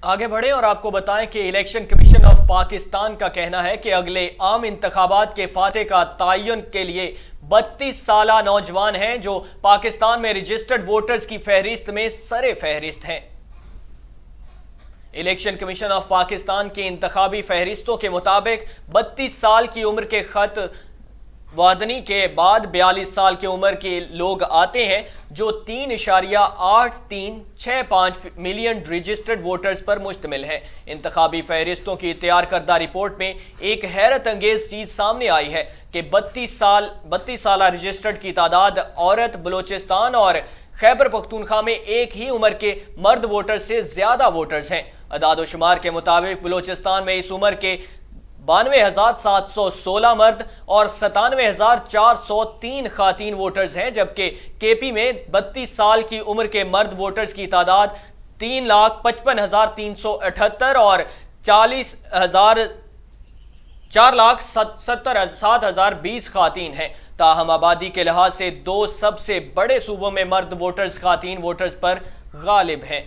آگے بڑھیں اور آپ کو بتائیں کہ الیکشن کمیشن آف پاکستان کا کہنا ہے کہ اگلے عام انتخابات کے فاتح کا تعین کے لیے 32 سالہ نوجوان ہیں جو پاکستان میں رجسٹرڈ ووٹرز کی فہرست میں سر فہرست ہیں۔ الیکشن کمیشن آف پاکستان کی انتخابی فہرستوں کے مطابق 32 سال کی عمر کے خط وادنی کے بعد 42 سال کی عمر کے لوگ آتے ہیں جو 3.8365 ملین رجسٹرڈ ووٹرز پر مشتمل ہے۔ انتخابی فہرستوں کی تیار کردہ رپورٹ میں ایک حیرت انگیز چیز سامنے آئی ہے کہ 32 سالہ رجسٹرڈ کی تعداد عورت بلوچستان اور خیبر پختونخوا میں ایک ہی عمر کے مرد ووٹر سے زیادہ ووٹرز ہیں۔ اعداد و شمار کے مطابق بلوچستان میں اس عمر کے 92,716 مرد اور 97,403 خواتین ووٹرز ہیں، جبکہ کے پی میں 32 سال کی عمر کے مرد ووٹرز کی تعداد 3,55,378 اور 4,70,720 خواتین ہیں۔ تاہم آبادی کے لحاظ سے دو سب سے بڑے صوبوں میں مرد ووٹرز خواتین ووٹرز پر غالب ہیں۔